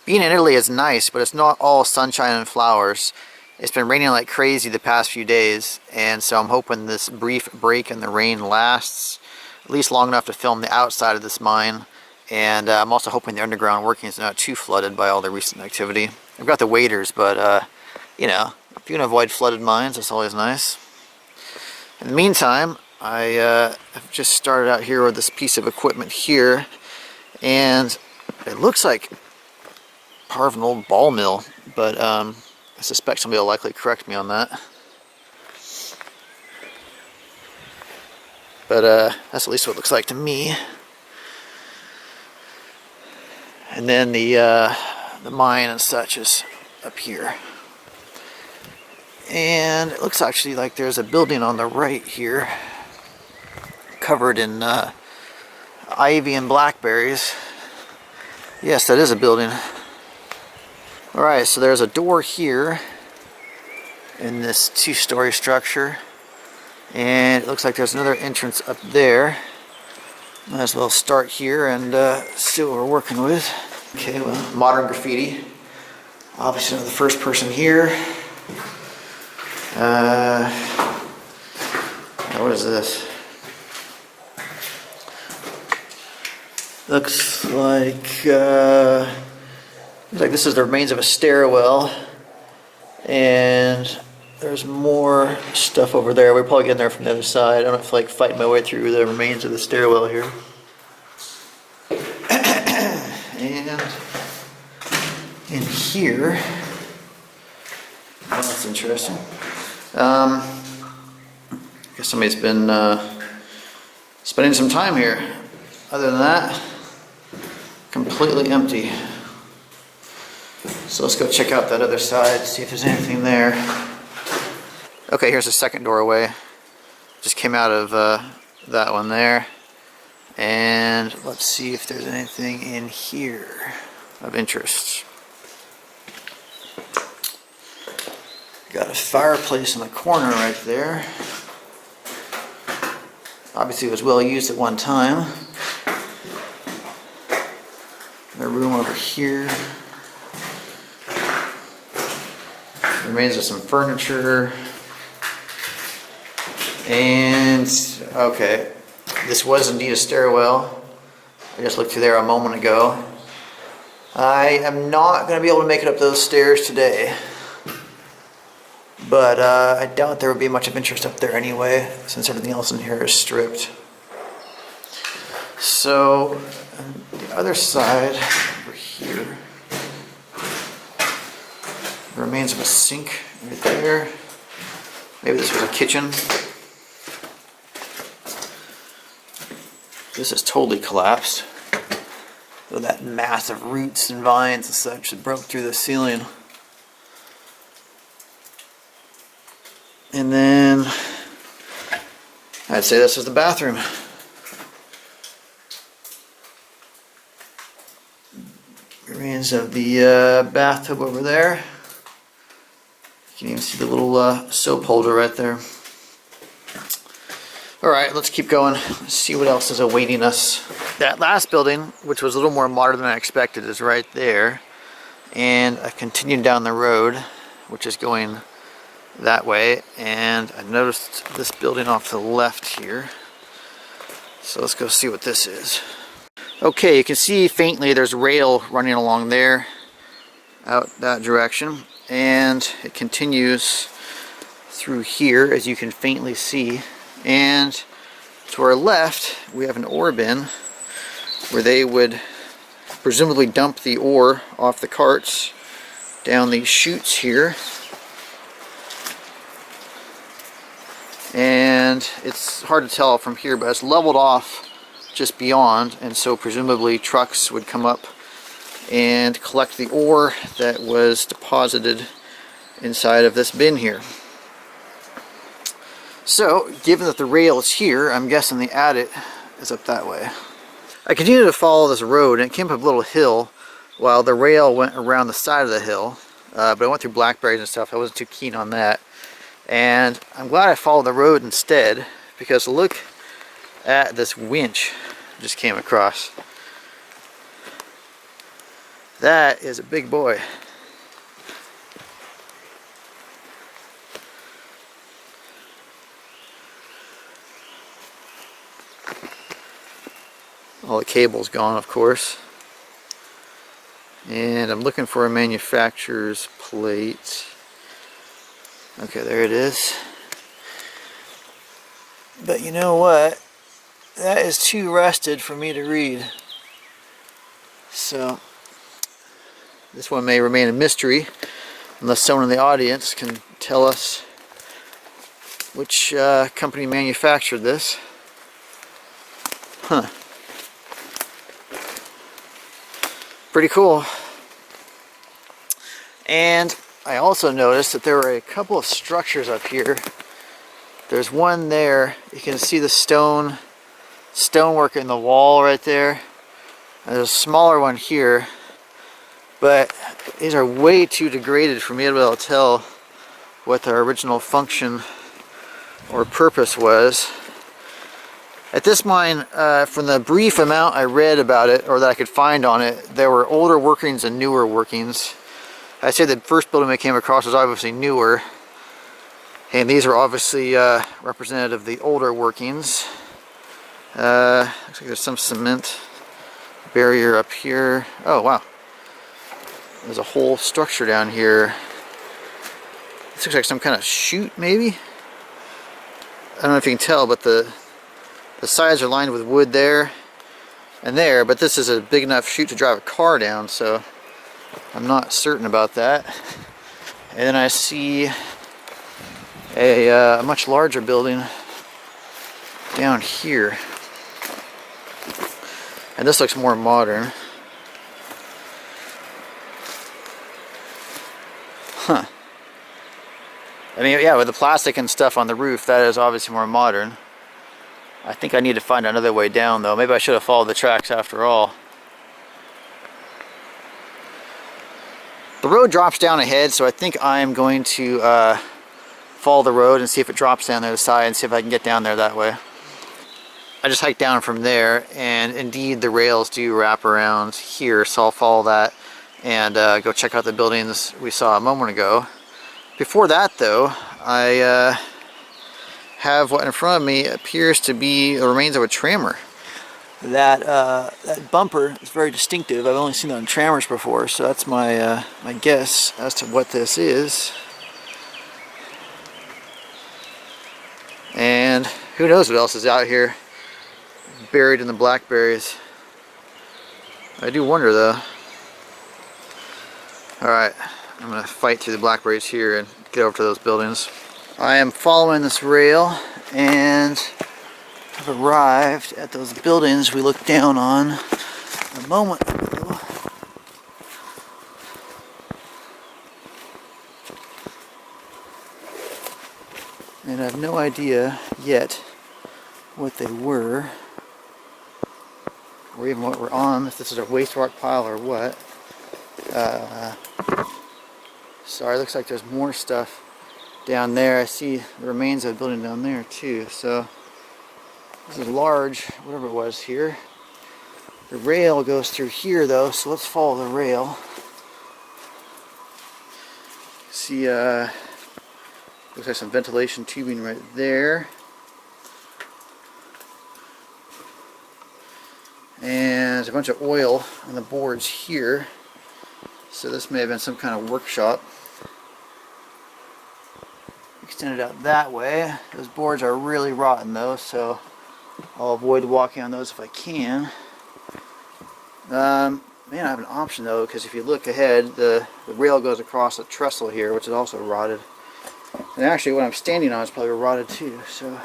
being in Italy is nice, but it's not all sunshine and flowers. It's been raining like crazy the past few days, and so I'm hoping this brief break in the rain lasts at least long enough to film the outside of this mine. And I'm also hoping the underground workings are not too flooded by all the recent activity. I've got the waders, but you know, if you can avoid flooded mines, that's always nice. In the meantime, I have just started out here with this piece of equipment here, and it looks like part of an old ball mill, but I suspect somebody will likely correct me on that. But that's at least what it looks like to me. And then the mine and such is up here. And it looks actually like there's a building on the right here, covered in ivy and blackberries. Yes, that is a building. Alright, so there's a door here in this two-story structure, and it looks like there's another entrance up there. Might as well start here and see what we're working with. Okay, well, modern graffiti. Obviously not the first person here. What is this? Looks like this is the remains of a stairwell, and there's more stuff over there. We're probably getting there from the other side. I don't feel like fighting my way through the remains of the stairwell here. And in here, well, that's interesting. I guess somebody's been spending some time here. Other than that, completely empty. So let's go check out that other side, see if there's anything there. Okay, here's the second doorway. Just came out of that one there. And let's see if there's anything in here of interest. Got a fireplace in the corner right there. Obviously it was well used at one time. A room over here. Remains of some furniture. And okay, this was indeed a stairwell. I just looked through there a moment ago. I am not going to be able to make it up those stairs today, but I doubt there would be much of interest up there anyway, since everything else in here is stripped. So on the other side over here, the remains of a sink right there. Maybe this was a kitchen. This is totally collapsed. So that mass of roots and vines and such that broke through the ceiling. And then I'd say this is the bathroom. Remains of the bathtub over there. You can even see the little soap holder right there. Alright, let's keep going. Let's see what else is awaiting us. That last building, which was a little more modern than I expected, is right there. And I continued down the road, which is going that way. And I noticed this building off to the left here. So let's go see what this is. Okay, you can see faintly there's rail running along there, out that direction. And it continues through here, as you can faintly see. And to our left, we have an ore bin where they would presumably dump the ore off the carts down these chutes here. And it's hard to tell from here, but it's leveled off just beyond, and so presumably trucks would come up and collect the ore that was deposited inside of this bin here. So, given that the rail is here, I'm guessing the adit is up that way. I continued to follow this road, and it came up a little hill while the rail went around the side of the hill. But I went through blackberries and stuff. I wasn't too keen on that. And I'm glad I followed the road instead, because look at this winch I just came across. That is a big boy. All the cable's gone, of course. And I'm looking for a manufacturer's plate. Okay, there it is. But you know what? That is too rusted for me to read. So, this one may remain a mystery unless someone in the audience can tell us which company manufactured this. Huh. Pretty cool. And I also noticed that there were a couple of structures up here. There's one there. You can see the stonework in the wall right there. And there's a smaller one here. But these are way too degraded for me to be able to tell what their original function or purpose was. At this mine, from the brief amount I read about it, or that I could find on it, there were older workings and newer workings. I'd say the first building we came across was obviously newer, and these are obviously representative of the older workings. Looks like there's some cement barrier up here. Oh wow, there's a whole structure down here. This looks like some kind of chute, maybe? I don't know if you can tell, but the sides are lined with wood there and there, but this is a big enough chute to drive a car down, so I'm not certain about that. And then I see a much larger building down here, and this looks more modern. Huh. I mean, yeah, with the plastic and stuff on the roof, that is obviously more modern. I think I need to find another way down, though. Maybe I should have followed the tracks after all. The road drops down ahead, so I think I'm going to follow the road and see if it drops down the other side and see if I can get down there that way. I just hiked down from there, and indeed the rails do wrap around here, so I'll follow that and go check out the buildings we saw a moment ago. Before that, though, I have what in front of me appears to be the remains of a trammer. That bumper is very distinctive. I've only seen it on trammers before, so that's my my guess as to what this is. And who knows what else is out here buried in the blackberries. I do wonder, though. Alright, I'm going to fight through the blackberries here and get over to those buildings. I am following this rail and have arrived at those buildings we looked down on a moment ago. And I have no idea yet what they were, or even what we're on, if this is a waste rock pile or what. Sorry, looks like there's more stuff down there. I see the remains of a building down there too. So this is large, whatever it was here. The rail goes through here though, so let's follow the rail. See, looks like some ventilation tubing right there. And there's a bunch of oil on the boards here. So this may have been some kind of workshop. Extended out that way. Those boards are really rotten though, so I'll avoid walking on those if I can. Man, I have an option though, because if you look ahead, the rail goes across a trestle here, which is also rotted. And actually what I'm standing on is probably rotted too, so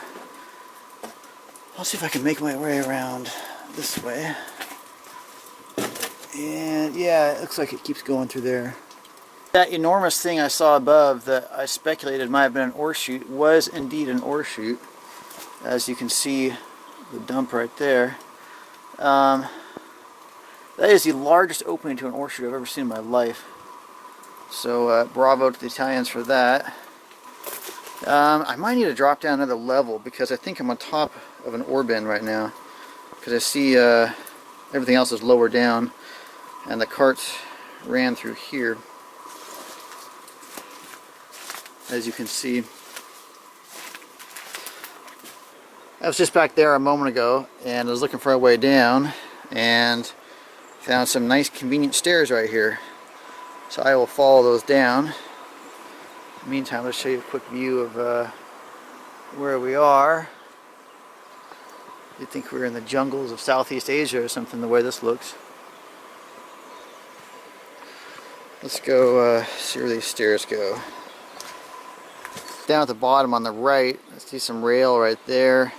I'll see if I can make my way around this way. And yeah, it looks like it keeps going through there. That enormous thing I saw above that I speculated might have been an ore chute was indeed an ore chute. As you can see, the dump right there. That is the largest opening to an ore chute I've ever seen in my life. So bravo to the Italians for that. I might need to drop down another level because I think I'm on top of an ore bin right now. Because I see everything else is lower down and the carts ran through here, as you can see. I was just back there a moment ago and I was looking for a way down and found some nice convenient stairs right here. So I will follow those down. In the meantime, let's show you a quick view of where we are. You'd think we were in the jungles of Southeast Asia or something, the way this looks. Let's go see where these stairs go. Down at the bottom on the right, I see some rail right there.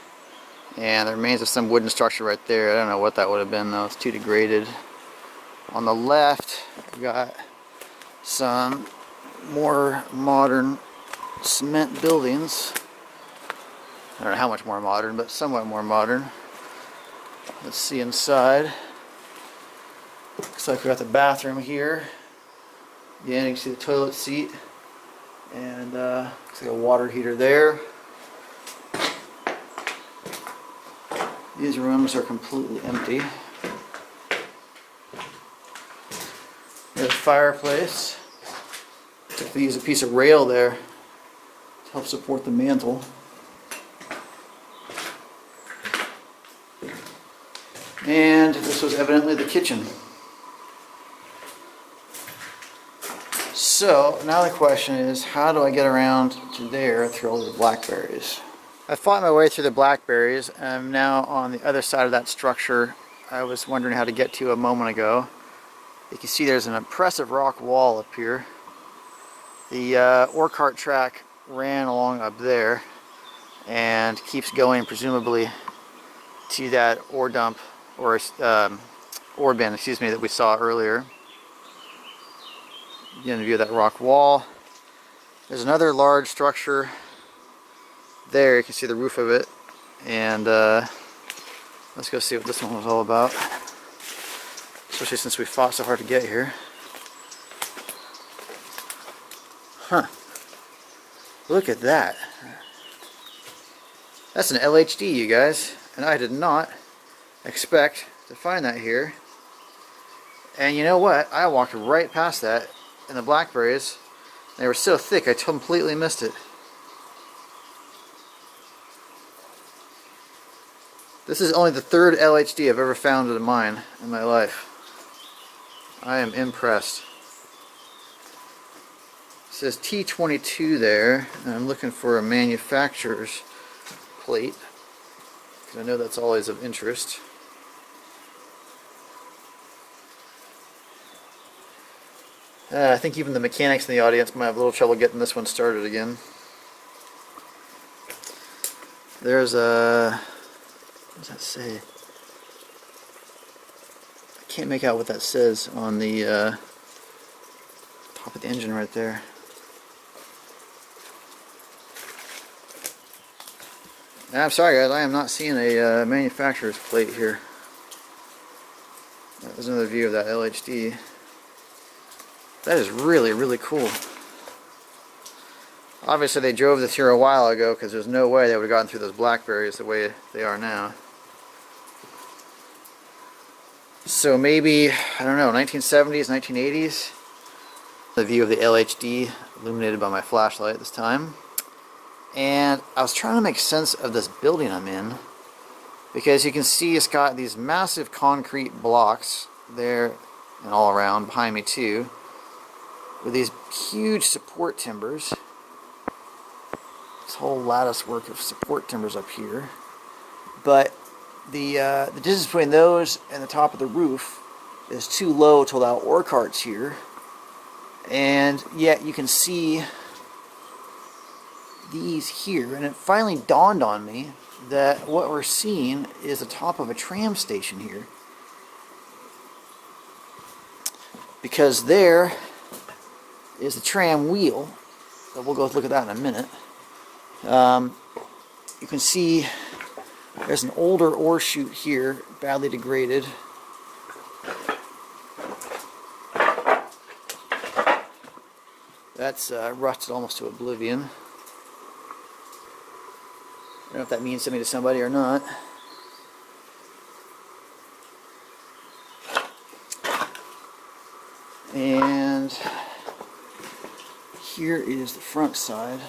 And the remains of some wooden structure right there. I don't know what that would have been though, it's too degraded. On the left, we've got some more modern cement buildings. I don't know how much more modern, but somewhat more modern. Let's see inside. Looks like we got the bathroom here. Again, you can see the toilet seat. And looks like a water heater there. These rooms are completely empty. There's a fireplace. Took to use a piece of rail there to help support the mantle. And this was evidently the kitchen. So now the question is, how do I get around to there through all the blackberries? I fought my way through the blackberries and I'm now on the other side of that structure I was wondering how to get to a moment ago. You can see there's an impressive rock wall up here. The ore cart track ran along up there and keeps going presumably to that ore dump or ore bin, excuse me, that we saw earlier. Again, a view of that rock wall. There's another large structure there, you can see the roof of it, and let's go see what this one was all about, especially since we fought so hard to get here. Huh, look at that. That's an LHD, you guys, and I did not expect to find that here. And you know what, I walked right past that in the blackberries. They were so thick I completely missed it. This is only the third LHD I've ever found at a mine in my life. I am impressed. It says T22 there, and I'm looking for a manufacturer's plate, because I know that's always of interest. I think even the mechanics in the audience might have a little trouble getting this one started again. There's a... what does that say? I can't make out what that says on the top of the engine right there. I'm sorry guys, I am not seeing a manufacturer's plate here. That was another view of that LHD. That is really, really cool. Obviously they drove this here a while ago because there's no way they would have gotten through those blackberries the way they are now. So maybe, I don't know, 1970s, 1980s. The view of the LHD illuminated by my flashlight this time. And I was trying to make sense of this building I'm in, because you can see it's got these massive concrete blocks there and all around behind me too, with these huge support timbers. This whole lattice work of support timbers up here, but the distance between those and the top of the roof is too low to allow ore carts here, and yet you can see these here. And it finally dawned on me that what we're seeing is the top of a tram station here, because there is the tram wheel. So we'll go look at that in a minute. You can see there's an older ore chute here, badly degraded. That's rusted almost to oblivion. I don't know if that means something to somebody or not. And here is the front side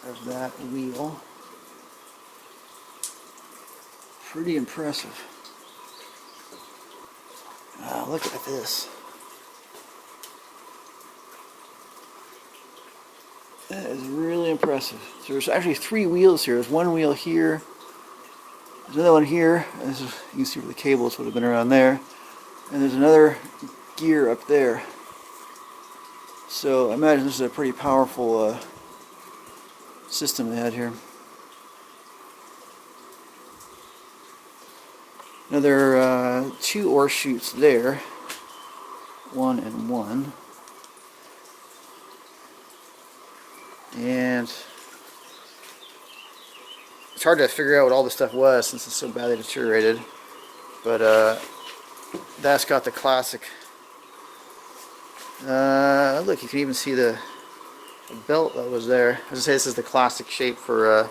of that wheel. Pretty impressive. Look at this. That is really impressive. So there's actually 3 wheels here. There's one wheel here. There's another one here. You can see where the cables would have been around there. And there's another gear up there. So I imagine this is a pretty powerful system they had here. Another 2 ore chutes there. 1 and 1. And it's hard to figure out what all this stuff was since it's so badly deteriorated. But that's got the classic. Look, you can even see the belt that was there. As I say, this is the classic shape for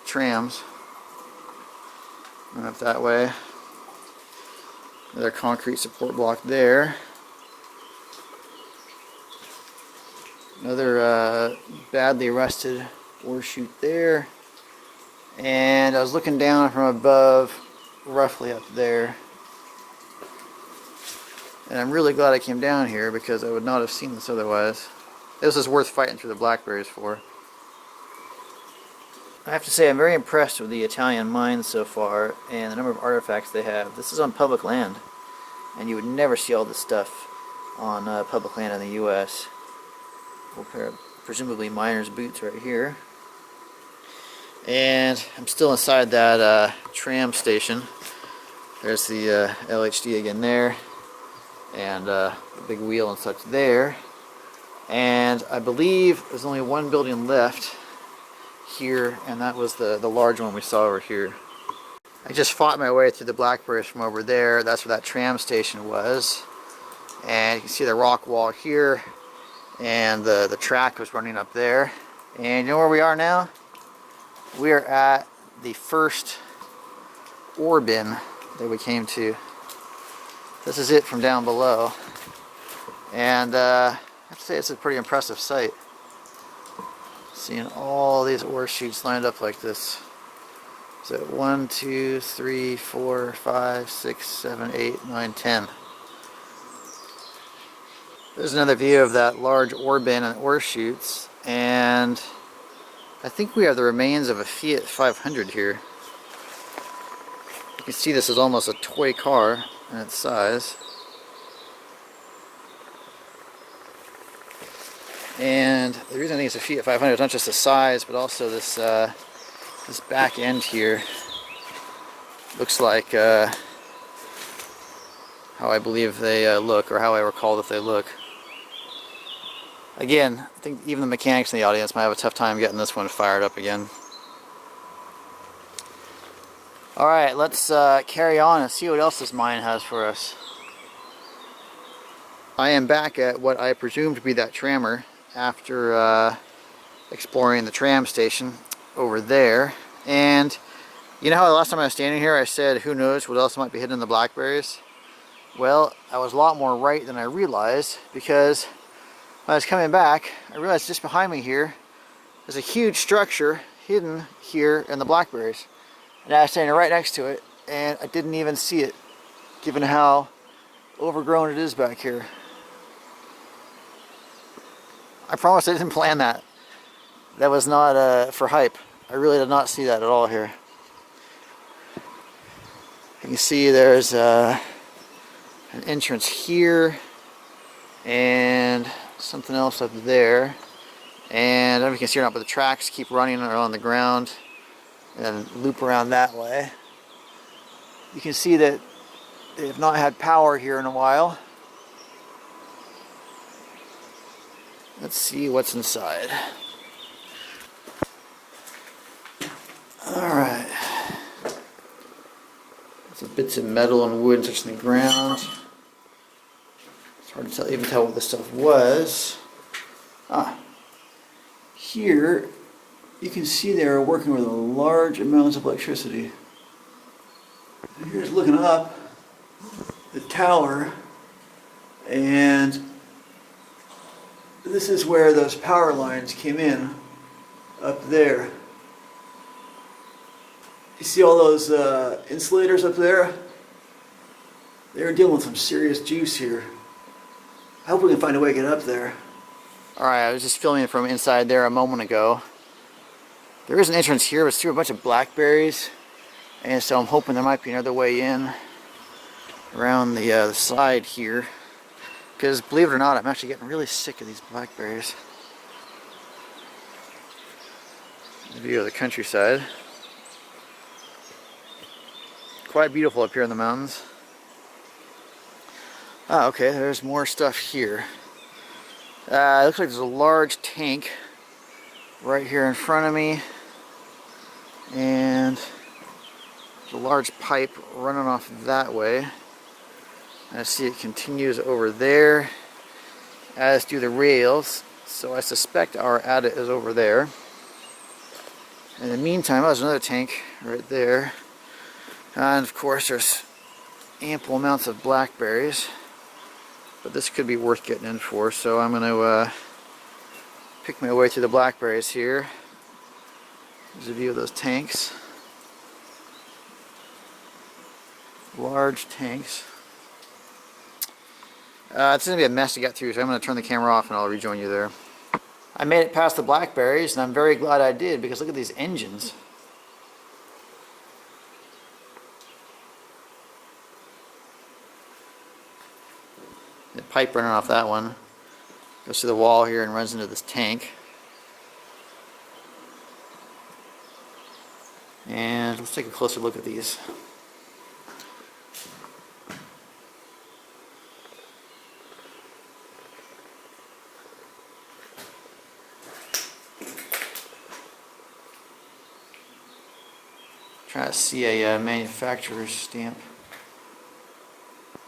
trams. Up that way. Another concrete support block there. Another badly rusted ore chute there. And I was looking down from above, roughly up there. And I'm really glad I came down here because I would not have seen this otherwise. This is worth fighting through the blackberries for. I have to say I'm very impressed with the Italian mines so far and the number of artifacts they have. This is on public land, and you would never see all this stuff on public land in the U.S. We'll pair of presumably miner's boots right here. And I'm still inside that tram station. There's the LHD again there, and the big wheel and such there. And I believe there's only one building left here, and that was the large one we saw over here. I just fought my way through the blackberries from over there. That's where that tram station was. And you can see the rock wall here, and the track was running up there. And you know where we are now? We are at the first ore bin that we came to. This is it from down below. And I have to say it's a pretty impressive sight. Seeing all these ore chutes lined up like this. So 1, 2, 3, 4, 5, 6, 7, 8, 9, 10. There's another view of that large ore bin and ore chutes, and I think we have the remains of a Fiat 500 here. You can see this is almost a toy car in its size. And the reason I think it's a Fiat 500 is not just the size, but also this this back end here looks like how I believe they look, or how I recall that they look. Again, I think even the mechanics in the audience might have a tough time getting this one fired up again. Alright, let's carry on and see what else this mine has for us. I am back at what I presume to be that trammer after exploring the tram station over there. And you know how the last time I was standing here I said who knows what else might be hidden in the blackberries? Well, I was a lot more right than I realized, because when I was coming back I realized just behind me here there's a huge structure hidden here in the blackberries. And I was standing right next to it and I didn't even see it, given how overgrown it is back here. I promise I didn't plan that. That was not for hype. I really did not see that at all here. You can see there's an entrance here and something else up there. And I don't know if you can see or not, but the tracks keep running on the ground and loop around that way. You can see that they have not had power here in a while. Let's see what's inside. Alright. Some bits of metal and wood touching the ground. It's hard to even tell what this stuff was. Here you can see they're working with large amounts of electricity. Here's looking up the tower, and This is where those power lines came in, up there. You see all those insulators up there? They were dealing with some serious juice here. I hope we can find a way to get up there. Alright, I was just filming from inside there a moment ago. There is an entrance here, but it's through a bunch of blackberries. And so I'm hoping there might be another way in around the side here. Because believe it or not, I'm actually getting really sick of these blackberries. The view of the countryside. Quite beautiful up here in the mountains. Ah, okay, there's more stuff here. It looks like there's a large tank right here in front of me. And there's a large pipe running off that way. I see it continues over there, as do the rails. So I suspect our adit is over there. In the meantime, there's another tank right there. And of course, there's ample amounts of blackberries. But this could be worth getting in for, so I'm going to pick my way through the blackberries here. There's a view of those tanks. Large tanks. It's going to be a mess to get through, so I'm going to turn the camera off and I'll rejoin you there. I made it past the blackberries, and I'm very glad I did, because look at these engines. The pipe running off that one goes through the wall here and runs into this tank. And let's take a closer look at these. Try to see a manufacturer's stamp.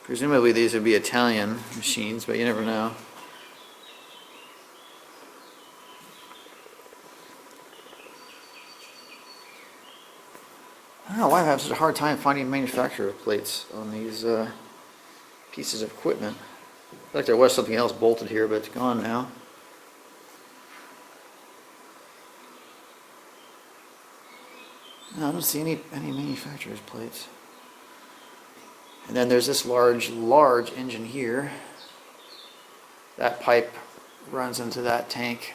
Presumably these would be Italian machines, but you never know. I don't know why I'm having such a hard time finding manufacturer plates on these pieces of equipment. I feel like there was something else bolted here, but it's gone now. No, I don't see any manufacturer's plates. And then there's this large engine here. That pipe runs into that tank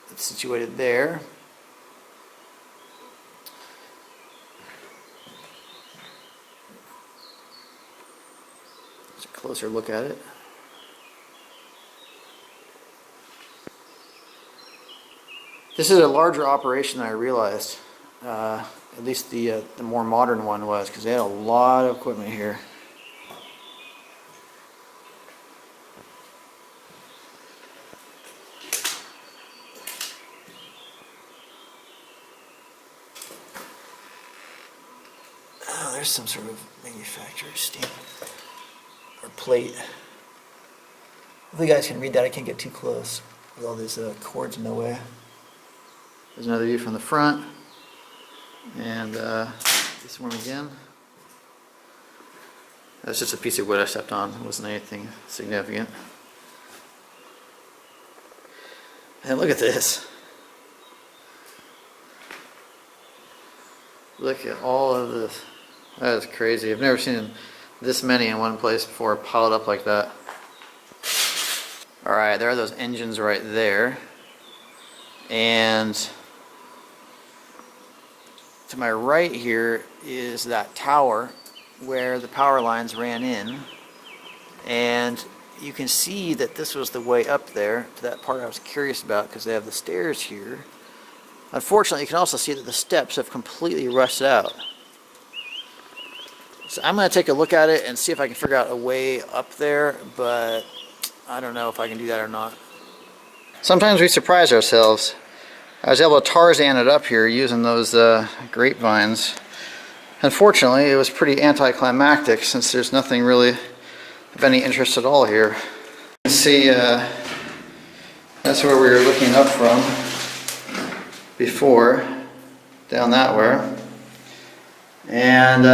that's situated there. Let's a closer look at it. This is a larger operation than I realized. At least the more modern one was, because they had a lot of equipment here. Oh, there's some sort of manufacturer's stamp or plate. If you guys can read that, I can't get too close with all these cords in the way. There's another view from the front. And this one again. That's just a piece of wood I stepped on. It wasn't anything significant. And look at this. Look at all of this. That is crazy. I've never seen this many in one place before, piled up like that. Alright, there are those engines right there. And to my right here is that tower where the power lines ran in, and you can see that this was the way up there to that part I was curious about, because they have the stairs here. Unfortunately, you can also see that the steps have completely rusted out. So I'm going to take a look at it and see if I can figure out a way up there, but I don't know if I can do that or not. Sometimes we surprise ourselves. I was able to Tarzan it up here using those grapevines. Unfortunately, it was pretty anticlimactic, since there's nothing really of any interest at all here. You can see that's where we were looking up from before, down that way. And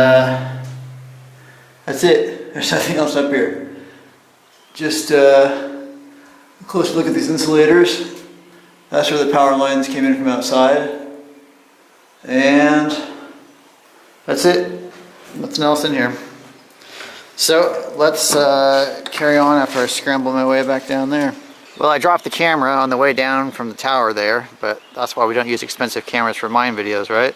that's it. There's nothing else up here. Just Closer look at these insulators. That's where the power lines came in from outside. And that's it. Nothing else in here. So let's carry on after I scramble my way back down there. Well, I dropped the camera on the way down from the tower there, but that's why we don't use expensive cameras for mine videos, right?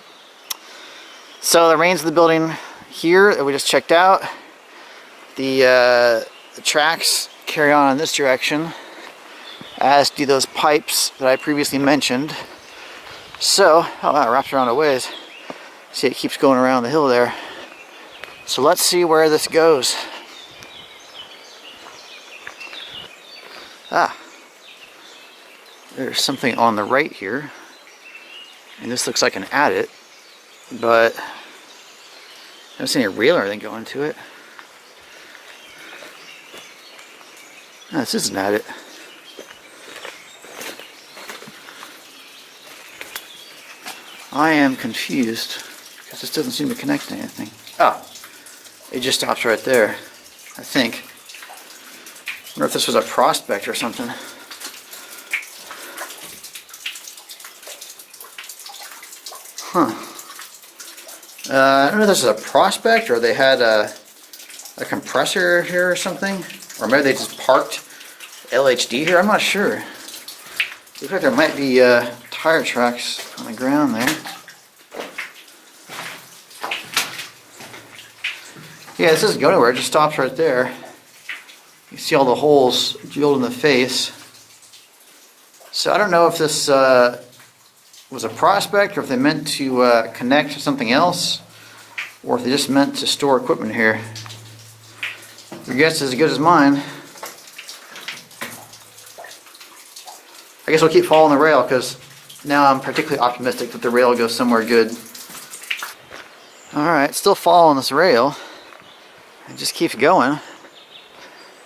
So the remains of the building here that we just checked out. The tracks carry on in this direction, as do those pipes that I previously mentioned. So, oh wow, it wraps around a ways. See, it keeps going around the hill there. So let's see where this goes. Ah, there's something on the right here, and this looks like an adit, but I don't see any rail or anything going to it. No, this is an adit. I am confused because this doesn't seem to connect to anything. Oh, it just stops right there, I think. I wonder if this was a prospect or something. Huh. I don't know if this is a prospect or they had a compressor here or something. Or maybe they just parked LHD here. I'm not sure. Looks like there might be tire tracks on the ground there. Yeah, this doesn't go anywhere. It just stops right there. You see all the holes drilled in the face. So I don't know if this was a prospect or if they meant to connect to something else, or if they just meant to store equipment here. Your guess is as good as mine. I guess we'll keep following the rail because now I'm particularly optimistic that the rail goes somewhere good. Alright, still following this rail. It just keeps going.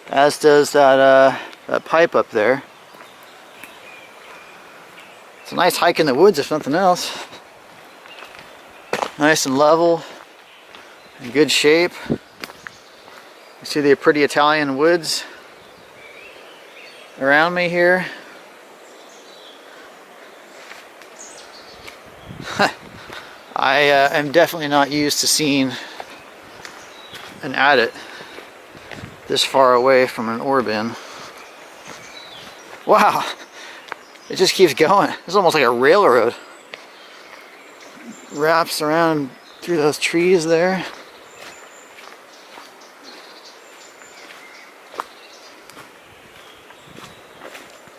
As does that pipe up there. It's a nice hike in the woods if nothing else. Nice and level, in good shape. You see the pretty Italian woods around me here. I am definitely not used to seeing an adit this far away from an ore bin. Wow, it just keeps going. It's almost like a railroad. Wraps around through those trees there.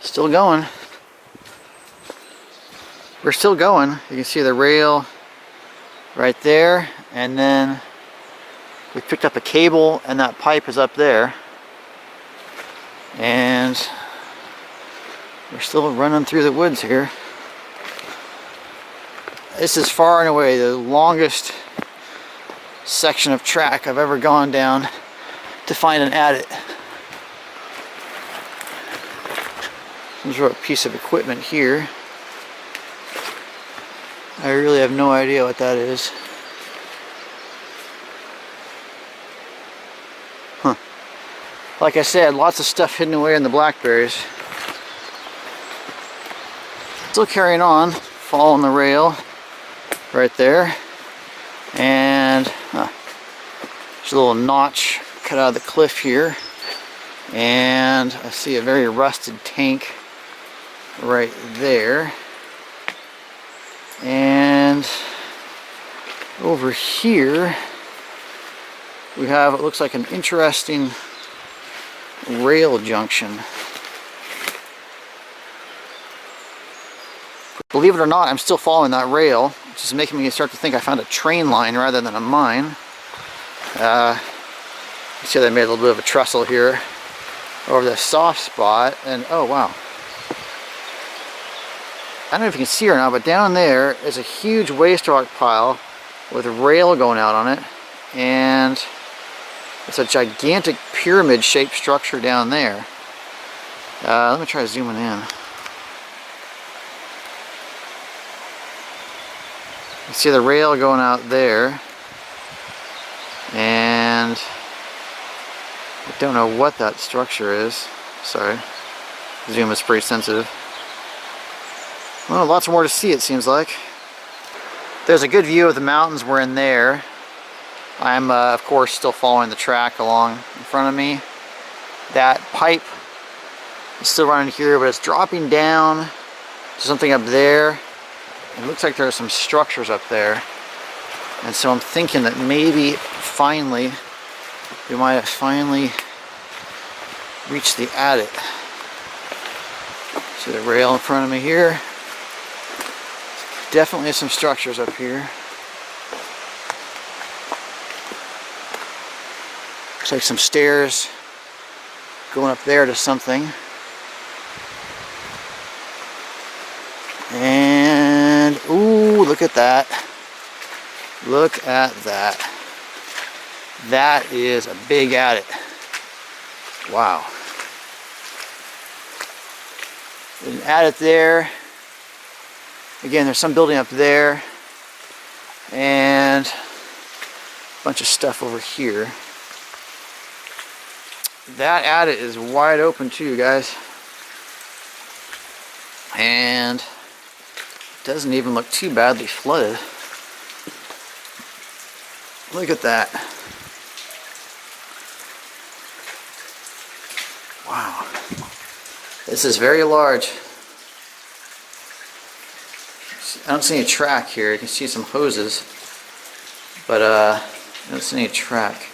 Still going. We're still going. You can see the rail right there, and then we picked up a cable and that pipe is up there, and we're still running through the woods here. This is far and away the longest section of track I've ever gone down to find an adit. Some sort of piece of equipment here. I really have no idea what that is. Huh. Like I said, lots of stuff hidden away in the blackberries. Still carrying on, following the rail right there. And there's a little notch cut out of the cliff here. And I see a very rusted tank right there. And over here we have what looks like an interesting rail junction. Believe it or not, I'm still following that rail, which is making me start to think I found a train line rather than a mine. You see they made a little bit of a trestle here over the soft spot, and oh wow. I don't know if you can see or not, but down there is a huge waste rock pile with rail going out on it, and it's a gigantic pyramid shaped structure down there. Let me try zooming in. You see the rail going out there, and I don't know what that structure is. Sorry. Zoom is pretty sensitive. Well, lots more to see, it seems like. There's a good view of the mountains we're in there. I'm, of course, still following the track along in front of me. That pipe is still running here, but it's dropping down to something up there. It looks like there are some structures up there. And so I'm thinking that maybe finally, we might have finally reached the adit. See the rail in front of me here? Definitely some structures up here. Looks like some stairs going up there to something. And, ooh, look at that. Look at that. That is a big adit. Wow. There's an adit there. Again, there's some building up there. And a bunch of stuff over here. That adit is wide open too, guys. And it doesn't even look too badly flooded. Look at that. Wow. This is very large. I don't see any track here. You can see some hoses, but I don't see any track.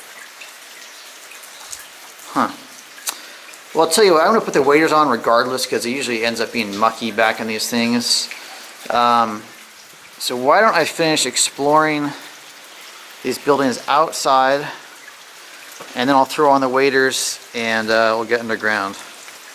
Huh. Well, I'll tell you what, I'm going to put the waders on regardless because it usually ends up being mucky back in these things. So why don't I finish exploring these buildings outside, and then I'll throw on the waders and we'll get underground.